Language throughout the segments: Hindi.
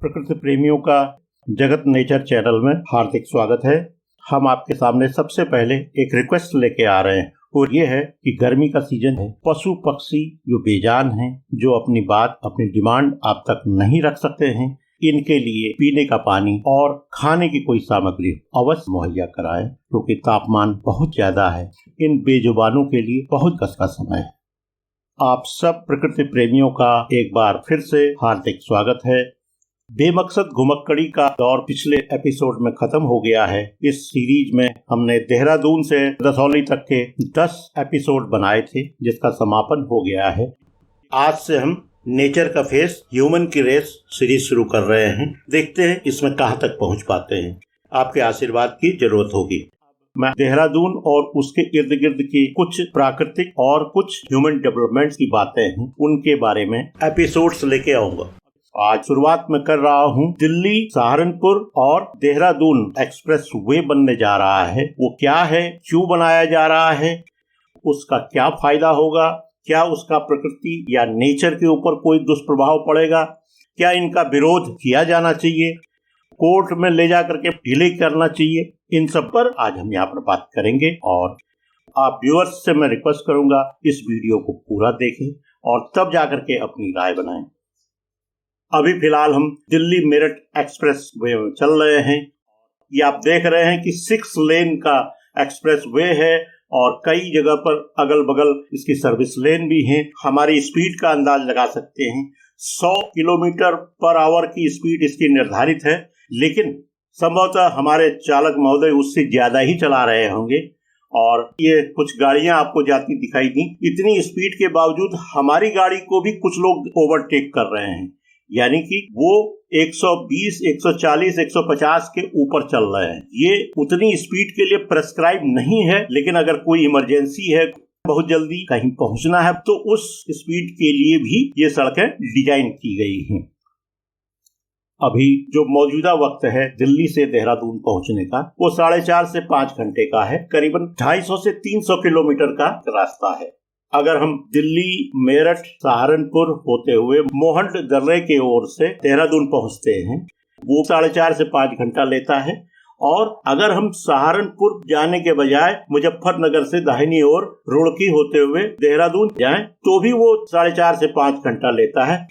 प्रकृति प्रेमियों का जगत नेचर चैनल में हार्दिक स्वागत है। हम आपके सामने सबसे पहले एक रिक्वेस्ट लेके आ रहे हैं और ये है कि गर्मी का सीजन है। पशु पक्षी जो बेजान हैं, जो अपनी बात अपनी डिमांड आप तक नहीं रख सकते हैं, इनके लिए पीने का पानी और खाने की कोई सामग्री अवश्य मुहैया कराएं, क्योंकि तापमान बहुत ज्यादा है। इन बेजुबानों के लिए बहुत कष्ट का समय है। आप सब प्रकृति प्रेमियों का एक बार फिर से हार्दिक स्वागत है। बेमकसद घुमक्कड़ी का दौर पिछले एपिसोड में खत्म हो गया है। इस सीरीज में हमने देहरादून से रसौली तक के 10 एपिसोड बनाए थे, जिसका समापन हो गया है। आज से हम नेचर का फेस ह्यूमन की रेस सीरीज शुरू कर रहे हैं। देखते हैं इसमें कहां तक पहुंच पाते हैं। आपके आशीर्वाद की जरूरत होगी। मैं देहरादून और उसके इर्द गिर्द की कुछ प्राकृतिक और कुछ ह्यूमन डेवलपमेंट्स की बातें हैं, उनके बारे में एपिसोड्स लेके आऊंगा। आज शुरुआत में कर रहा हूं दिल्ली सहारनपुर और देहरादून एक्सप्रेस वे बनने जा रहा है। वो क्या है, क्यों बनाया जा रहा है, उसका क्या फायदा होगा, क्या उसका प्रकृति या नेचर के ऊपर कोई दुष्प्रभाव पड़ेगा, क्या इनका विरोध किया जाना चाहिए, कोर्ट में ले जा करके डिले करना चाहिए, इन सब पर आज हम यहाँ पर बात करेंगे। और आप व्यूअर्स से मैं रिक्वेस्ट करूंगा इस वीडियो को पूरा देखें और तब जाकर के अपनी राय बनाएं। अभी फिलहाल हम दिल्ली मेरठ एक्सप्रेस वे में चल रहे हैं। ये आप देख रहे हैं कि 6 लेन का एक्सप्रेस वे है और कई जगह पर अगल बगल इसकी सर्विस लेन भी हैं। हमारी स्पीड का अंदाज लगा सकते हैं। 100 किलोमीटर पर आवर की स्पीड इसकी निर्धारित है, लेकिन संभवतः हमारे चालक महोदय उससे ज्यादा ही चला रहे होंगे। और ये कुछ गाड़ियां आपको जाती दिखाई दी। इतनी स्पीड के बावजूद हमारी गाड़ी को भी कुछ लोग ओवरटेक कर रहे हैं, यानी कि वो 120, 140, 150 के ऊपर चल रहे हैं। ये उतनी स्पीड के लिए प्रेस्क्राइब नहीं है, लेकिन अगर कोई इमरजेंसी है, बहुत जल्दी कहीं पहुंचना है, तो उस स्पीड के लिए भी ये सड़कें डिजाइन की गई हैं। अभी जो मौजूदा वक्त है दिल्ली से देहरादून पहुंचने का, वो 4.5 से 5 घंटे का है। करीबन 250 से 300 किलोमीटर का रास्ता है। अगर हम दिल्ली मेरठ सहारनपुर होते हुए मोहंड दर्रे की ओर से देहरादून पहुंचते हैं, वो 4.5 से 5 घंटा लेता है। और अगर हम सहारनपुर जाने के बजाय मुजफ्फरनगर से दाहिनी ओर रुड़की होते हुए देहरादून जाएं, तो भी वो 4.5 से 5 घंटा लेता है।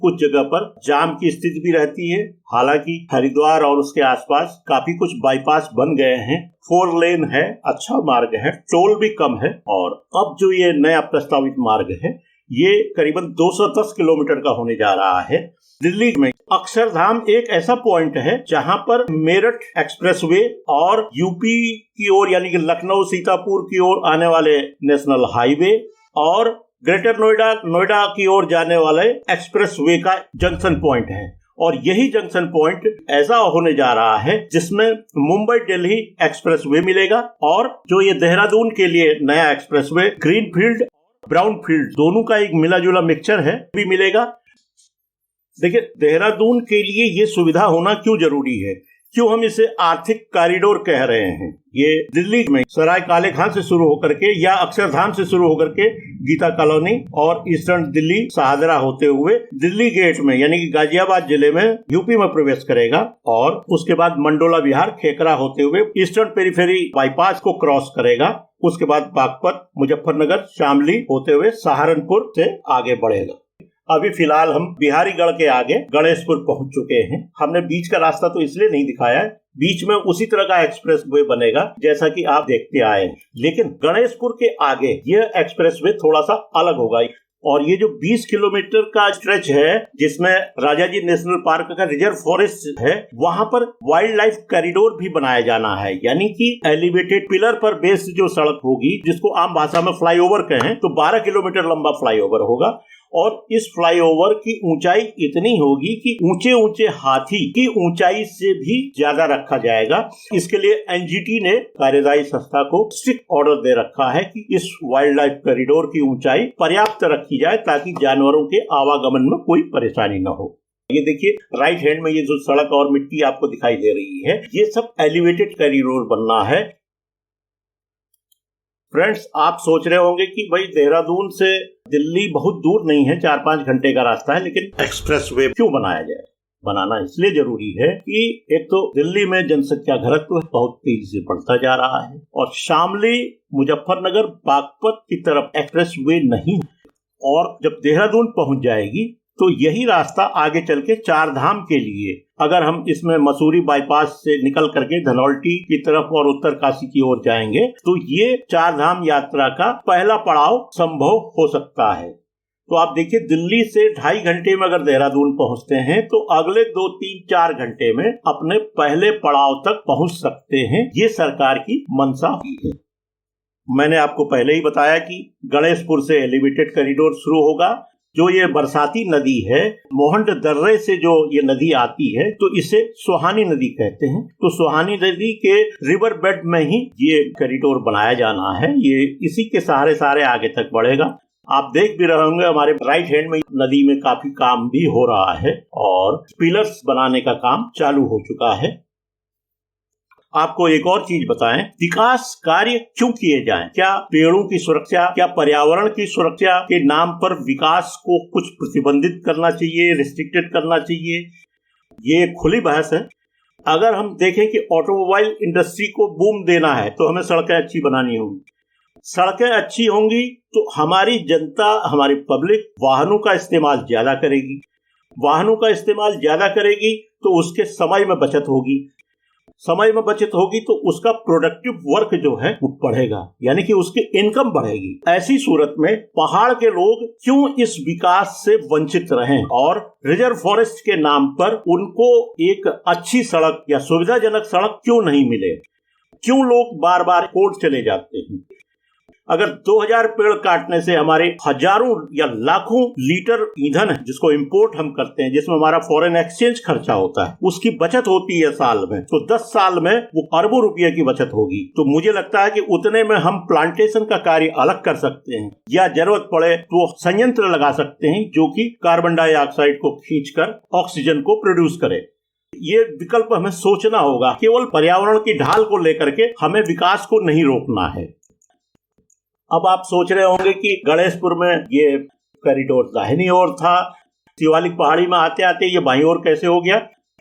कुछ जगह पर जाम की स्थिति भी रहती है। हालांकि हरिद्वार और उसके आसपास काफी कुछ बाईपास बन गए हैं। 4 लेन है, अच्छा मार्ग है, टोल भी कम है। और अब जो ये नया प्रस्तावित मार्ग है, ये करीबन 210 किलोमीटर का होने जा रहा है। दिल्ली में अक्षरधाम एक ऐसा पॉइंट है जहां पर मेरठ एक्सप्रेसवे और यूपी की ओर यानी कि लखनऊ सीतापुर की ओर आने वाले नेशनल हाईवे और ग्रेटर नोएडा की ओर जाने वाले एक्सप्रेसवे का जंक्शन पॉइंट है। और यही जंक्शन पॉइंट ऐसा होने जा रहा है जिसमें मुंबई दिल्ली एक्सप्रेसवे मिलेगा और जो ये देहरादून के लिए नया एक्सप्रेसवे ग्रीनफील्ड ब्राउनफील्ड दोनों का एक मिला जुला मिक्सचर है भी मिलेगा। देखिए, देहरादून के लिए ये सुविधा होना क्यों जरूरी है, क्यों हम इसे आर्थिक कॉरिडोर कह रहे हैं। ये दिल्ली में सराय काले खां से शुरू होकर के या अक्षरधाम से शुरू होकर के गीता कॉलोनी और ईस्टर्न दिल्ली शाहदरा होते हुए दिल्ली गेट में यानी कि गाजियाबाद जिले में यूपी में प्रवेश करेगा और उसके बाद मंडोला विहार खेकरा होते हुए ईस्टर्न पेरिफेरी बाईपास को क्रॉस करेगा। उसके बाद बागपत मुजफ्फरनगर शामली होते हुए सहारनपुर से आगे बढ़ेगा। अभी फिलहाल हम बिहारीगढ़ के आगे गणेशपुर पहुंच चुके हैं। हमने बीच का रास्ता तो इसलिए नहीं दिखाया है, बीच में उसी तरह का एक्सप्रेस वे बनेगा जैसा कि आप देखते आए, लेकिन गणेशपुर के आगे यह एक्सप्रेस वे थोड़ा सा अलग होगा। और ये जो 20 किलोमीटर का स्ट्रेच है जिसमें राजाजी नेशनल पार्क का रिजर्व फॉरेस्ट है, वहां पर वाइल्ड लाइफ कॉरिडोर भी बनाया जाना है, यानी कि एलिवेटेड पिलर पर बेस्ड जो सड़क होगी, जिसको आम भाषा में फ्लाईओवर कहें, तो 12 किलोमीटर लंबा फ्लाईओवर होगा। और इस फ्लाईओवर की ऊंचाई इतनी होगी कि ऊंचे ऊंचे हाथी की ऊंचाई से भी ज्यादा रखा जाएगा। इसके लिए एनजीटी ने कार्यदायी संस्था को स्ट्रिक्ट ऑर्डर दे रखा है कि इस वाइल्ड लाइफ कॉरिडोर की ऊंचाई पर्याप्त रखी जाए ताकि जानवरों के आवागमन में कोई परेशानी न हो। ये देखिए, राइट हैंड में ये जो सड़क और मिट्टी आपको दिखाई दे रही है, ये सब एलिवेटेड कॉरिडोर बनना है। फ्रेंड्स, आप सोच रहे होंगे कि भाई देहरादून से दिल्ली बहुत दूर नहीं है, 4-5 घंटे का रास्ता है, लेकिन एक्सप्रेसवे क्यों बनाया जाए। बनाना इसलिए जरूरी है कि एक तो दिल्ली में जनसंख्या घनत्व बहुत तेजी से बढ़ता जा रहा है और शामली मुजफ्फरनगर बागपत की तरफ एक्सप्रेस वे नहीं, और जब देहरादून पहुंच जाएगी तो यही रास्ता आगे चल के चार धाम के लिए, अगर हम इसमें मसूरी बाईपास से निकल करके धनौल्टी की तरफ और उत्तरकाशी की ओर जाएंगे तो ये चार धाम यात्रा का पहला पड़ाव संभव हो सकता है। तो आप देखिए, दिल्ली से 2.5 घंटे में अगर देहरादून पहुंचते हैं तो अगले 2, 3, 4 घंटे में अपने पहले पड़ाव तक पहुंच सकते हैं। ये सरकार की मंशा हुई है। मैंने आपको पहले ही बताया कि गणेशपुर से एलिवेटेड कॉरिडोर शुरू होगा। जो ये बरसाती नदी है, मोहंड दर्रे से जो ये नदी आती है, तो इसे सोहानी नदी कहते हैं। तो सोहानी नदी के रिवर बेड में ही ये कॉरिडोर बनाया जाना है। ये इसी के सहारे आगे तक बढ़ेगा। आप देख भी रहे होंगे हमारे राइट हैंड में नदी में काफी काम भी हो रहा है और पिलर्स बनाने का काम चालू हो चुका है। आपको एक और चीज बताएं, विकास कार्य क्यों किए जाएं? क्या पेड़ों की सुरक्षा, क्या पर्यावरण की सुरक्षा के नाम पर विकास को कुछ प्रतिबंधित करना चाहिए, रिस्ट्रिक्टेड करना चाहिए? ये खुली बहस है। अगर हम देखें कि ऑटोमोबाइल इंडस्ट्री को बूम देना है तो हमें सड़कें अच्छी बनानी होंगी। सड़कें अच्छी होंगी तो हमारी जनता, हमारी पब्लिक वाहनों का इस्तेमाल ज्यादा करेगी। वाहनों का इस्तेमाल ज्यादा करेगी तो उसके समय में बचत होगी। समय में बचत होगी तो उसका प्रोडक्टिव वर्क जो है वो बढ़ेगा, यानी कि उसकी इनकम बढ़ेगी। ऐसी सूरत में पहाड़ के लोग क्यों इस विकास से वंचित रहें और रिजर्व फॉरेस्ट के नाम पर उनको एक अच्छी सड़क या सुविधाजनक सड़क क्यों नहीं मिले? क्यों लोग बार बार कोर्ट चले जाते हैं? अगर 2000 पेड़ काटने से हमारे हजारों या लाखों लीटर ईंधन है जिसको इंपोर्ट हम करते हैं, जिसमें हमारा फॉरेन एक्सचेंज खर्चा होता है, उसकी बचत होती है साल में, तो 10 साल में वो अरबों रुपये की बचत होगी। तो मुझे लगता है कि उतने में हम प्लांटेशन का कार्य अलग कर सकते हैं या जरूरत पड़े तो संयंत्र लगा सकते हैं जो कि कार्बन डाइऑक्साइड को खींचकर ऑक्सीजन को प्रोड्यूस करे। ये विकल्प हमें सोचना होगा। केवल पर्यावरण की ढाल को लेकर के हमें विकास को नहीं रोकना है। अब आप सोच रहे होंगे कि गणेशपुर में ये कॉरिडोर दाहिनी ओर था, शिवालिक पहाड़ी में आते आते ये बाईं ओर कैसे हो गया?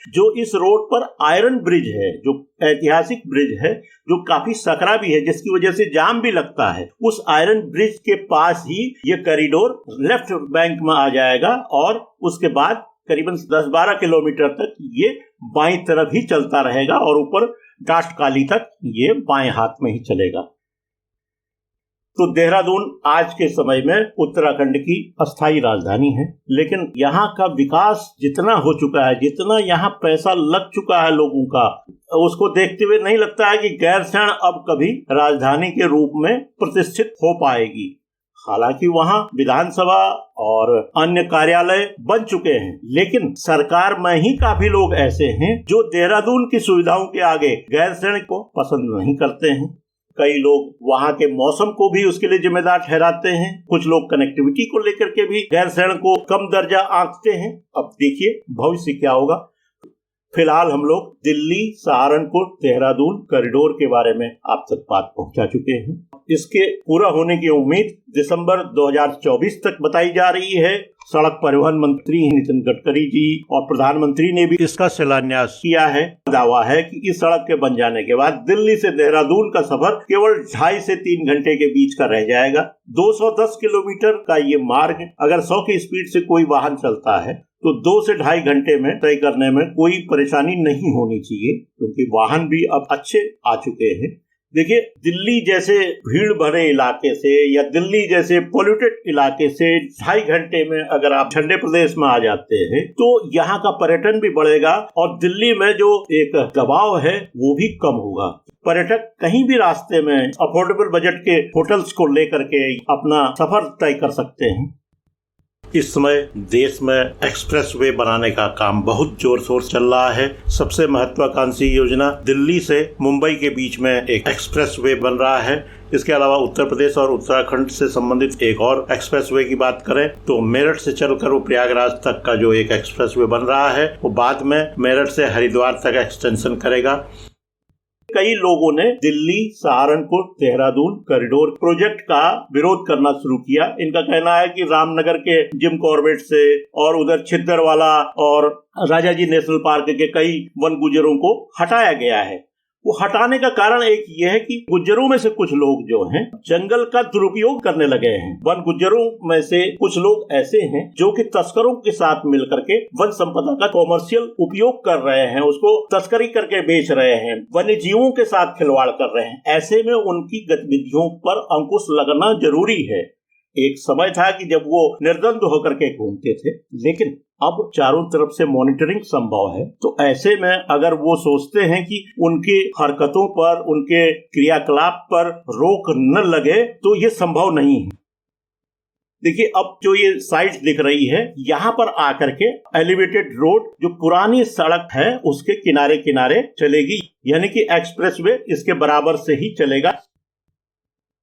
जो इस रोड पर आयरन ब्रिज है, जो ऐतिहासिक ब्रिज है, जो काफी सकरा भी है, जिसकी वजह से जाम भी लगता है, उस आयरन ब्रिज के पास ही ये कॉरिडोर लेफ्ट बैंक में आ जाएगा और उसके बाद करीबन 10-12 किलोमीटर तक ये बाईं तरफ ही चलता रहेगा और ऊपर डाष्टकाली तक ये बाएं हाथ में ही चलेगा। तो देहरादून आज के समय में उत्तराखंड की अस्थायी राजधानी है, लेकिन यहाँ का विकास जितना हो चुका है, जितना यहाँ पैसा लग चुका है लोगों का, उसको देखते हुए नहीं लगता है कि गैरसैंण अब कभी राजधानी के रूप में प्रतिष्ठित हो पाएगी। हालांकि वहाँ विधानसभा और अन्य कार्यालय बन चुके हैं, लेकिन सरकार में ही काफी लोग ऐसे हैं जो देहरादून की सुविधाओं के आगे गैरसैंण को पसंद नहीं करते हैं। कई लोग वहाँ के मौसम को भी उसके लिए जिम्मेदार ठहराते हैं। कुछ लोग कनेक्टिविटी को लेकर के भी गैरसैंण को कम दर्जा आंकते हैं। अब देखिए भविष्य क्या होगा। फिलहाल हम लोग दिल्ली, सहारनपुर, देहरादून कॉरिडोर के बारे में आप तक बात पहुंचा चुके हैं। इसके पूरा होने की उम्मीद दिसंबर 2024 तक बताई जा रही है। सड़क परिवहन मंत्री नितिन गडकरी जी और प्रधानमंत्री ने भी इसका शिलान्यास किया है। दावा है कि इस सड़क के बन जाने के बाद दिल्ली से देहरादून का सफर केवल 2.5 से 3 घंटे के बीच का रह जाएगा। 210 किलोमीटर का ये मार्ग अगर 100 की स्पीड से कोई वाहन चलता है तो 2 से 2.5 घंटे में तय करने में कोई परेशानी नहीं होनी चाहिए, क्योंकि वाहन भी अब अच्छे आ चुके हैं। देखिए, दिल्ली जैसे भीड़ भरे इलाके से या दिल्ली जैसे पोल्यूटेड इलाके से 2.5 घंटे में अगर आप ठंडे प्रदेश में आ जाते हैं तो यहाँ का पर्यटन भी बढ़ेगा और दिल्ली में जो एक दबाव है वो भी कम होगा। पर्यटक कहीं भी रास्ते में अफोर्डेबल बजट के होटल्स को लेकर के अपना सफर तय कर सकते हैं। इस समय देश में एक्सप्रेस वे बनाने का काम बहुत जोर शोर चल रहा है। सबसे महत्वाकांक्षी योजना दिल्ली से मुंबई के बीच में एक एक्सप्रेस वे बन रहा है। इसके अलावा उत्तर प्रदेश और उत्तराखंड से संबंधित एक और एक्सप्रेस वे की बात करें तो मेरठ से चलकर वो प्रयागराज तक का जो एक एक्सप्रेस वे बन रहा है वो बाद में मेरठ से हरिद्वार तक एक्सटेंशन करेगा। कई लोगों ने दिल्ली, सहारनपुर, देहरादून कॉरिडोर प्रोजेक्ट का विरोध करना शुरू किया। इनका कहना है कि रामनगर के जिम कॉर्बेट से और उधर छिद्दरवाला और राजाजी नेशनल पार्क के कई वन गुज्जरों को हटाया गया है। वो हटाने का कारण एक ये है कि गुज्जरों में से कुछ लोग जो हैं जंगल का दुरुपयोग करने लगे हैं। वन गुज्जरों में से कुछ लोग ऐसे हैं जो कि तस्करों के साथ मिलकर के वन संपदा का कॉमर्शियल उपयोग कर रहे हैं, उसको तस्करी करके बेच रहे हैं, वन्य जीवों के साथ खिलवाड़ कर रहे हैं। ऐसे में उनकी गतिविधियों पर अंकुश लगना जरूरी है। एक समय था कि जब वो निर्द्वंद होकर के घूमते थे, लेकिन अब चारों तरफ से मॉनिटरिंग संभव है। तो ऐसे में अगर वो सोचते हैं कि उनकी हरकतों पर, उनके क्रियाकलाप पर रोक न लगे, तो ये संभव नहीं है। देखिए, अब जो ये साइट दिख रही है, यहाँ पर आकर के एलिवेटेड रोड जो पुरानी सड़क है उसके किनारे किनारे चलेगी, यानी कि एक्सप्रेसवे इसके बराबर से ही चलेगा।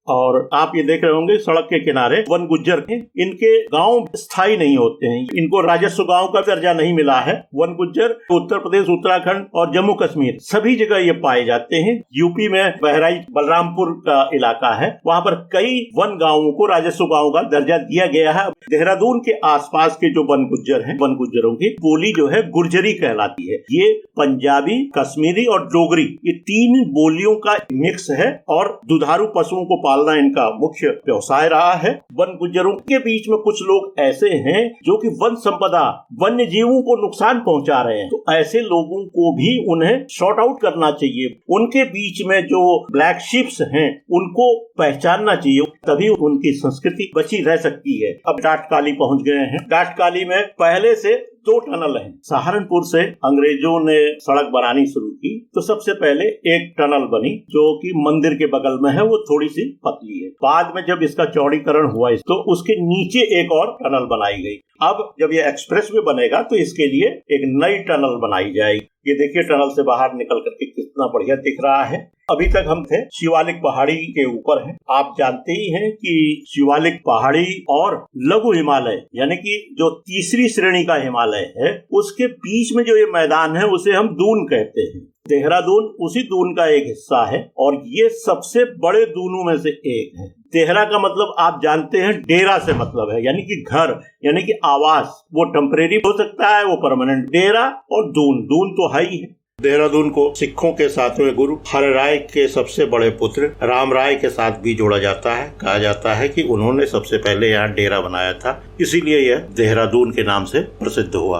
और आप ये देख रहे होंगे सड़क के किनारे वन गुज्जर हैं। इनके गांव स्थायी नहीं होते हैं, इनको राजस्व गांव का दर्जा नहीं मिला है। वन गुज्जर उत्तर प्रदेश, उत्तराखंड और जम्मू कश्मीर सभी जगह ये पाए जाते हैं। यूपी में बहराइच बलरामपुर का इलाका है, वहाँ पर कई वन गांवों को राजस्व गांव का दर्जा दिया गया है। देहरादून के आसपास के जो वन गुज्जर हैं, वन गुज्जरों की बोली जो है गुर्जरी कहलाती है। ये पंजाबी, कश्मीरी और डोगरी, ये तीन बोलियों का मिक्स है और दुधारू पशुओं को पालना इनका मुख्य व्यवसाय रहा है। वन गुज्जरों के बीच में कुछ लोग ऐसे हैं जो कि वन संपदा, वन्य जीवों को नुकसान पहुंचा रहे हैं। तो ऐसे लोगों को भी उन्हें शॉर्ट आउट करना चाहिए। उनके बीच में जो ब्लैक शिप्स हैं उनको पहचानना चाहिए, तभी उनकी संस्कृति बची रह सकती है। अब डाटकाली पहुंच गए हैं। डाटकाली में पहले से 2 टनल हैं। सहारनपुर से अंग्रेजों ने सड़क बनानी शुरू की तो सबसे पहले एक टनल बनी जो कि मंदिर के बगल में है, वो थोड़ी सी पतली है। बाद में जब इसका चौड़ीकरण हुआ तो उसके नीचे एक और टनल बनाई गई। अब जब ये एक्सप्रेसवे बनेगा तो इसके लिए एक नई टनल बनाई जाएगी। ये देखिए टनल से बाहर निकल करके कितना बढ़िया दिख रहा है। अभी तक हम थे शिवालिक पहाड़ी के ऊपर हैं। आप जानते ही हैं कि शिवालिक पहाड़ी और लघु हिमालय यानी कि जो तीसरी श्रेणी का हिमालय है, उसके बीच में जो ये मैदान है उसे हम दून कहते हैं। देहरादून उसी दून का एक हिस्सा है और ये सबसे बड़े दूनों में से एक है। देहरा का मतलब आप जानते हैं डेरा से मतलब है, यानी कि घर, यानी कि आवास। वो टेम्परेरी हो सकता है, वो परमानेंट। डेरा और दून, दून तो है ही है। देहरादून को सिखों के 7वें गुरु हर राय के सबसे बड़े पुत्र राम राय के साथ भी जोड़ा जाता है। कहा जाता है कि उन्होंने सबसे पहले यहाँ डेरा बनाया था, इसीलिए यह देहरादून के नाम से प्रसिद्ध हुआ।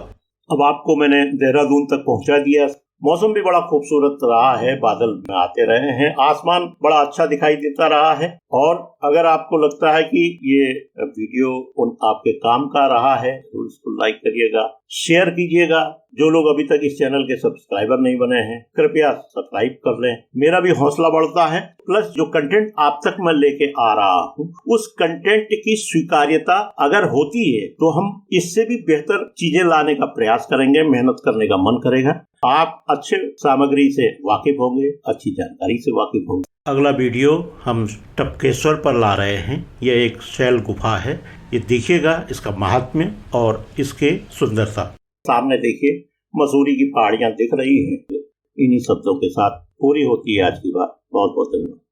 अब आपको मैंने देहरादून तक पहुँचा दिया। मौसम भी बड़ा खूबसूरत रहा है, बादल में आते रहे हैं, आसमान बड़ा अच्छा दिखाई देता रहा है। और अगर आपको लगता है कि ये वीडियो आपके काम का रहा है तो इसको लाइक करिएगा, शेयर कीजिएगा। जो लोग अभी तक इस चैनल के सब्सक्राइबर नहीं बने हैं, कृपया सब्सक्राइब कर लें, मेरा भी हौसला बढ़ता है। प्लस जो कंटेंट आप तक मैं लेके आ रहा हूँ, उस कंटेंट की स्वीकार्यता अगर होती है तो हम इससे भी बेहतर चीजें लाने का प्रयास करेंगे, मेहनत करने का मन करेगा। आप अच्छे सामग्री से वाकिफ होंगे, अच्छी जानकारी से वाकिफ होंगे। अगला वीडियो हम टपकेश्वर पर ला रहे हैं। यह एक शैल गुफा है। ये देखिएगा इसका महात्म्य और इसके सुंदरता। सामने देखिए मसूरी की पहाड़ियां दिख रही हैं। इन्हीं शब्दों के साथ पूरी होती है आज की बात। बहुत बहुत धन्यवाद।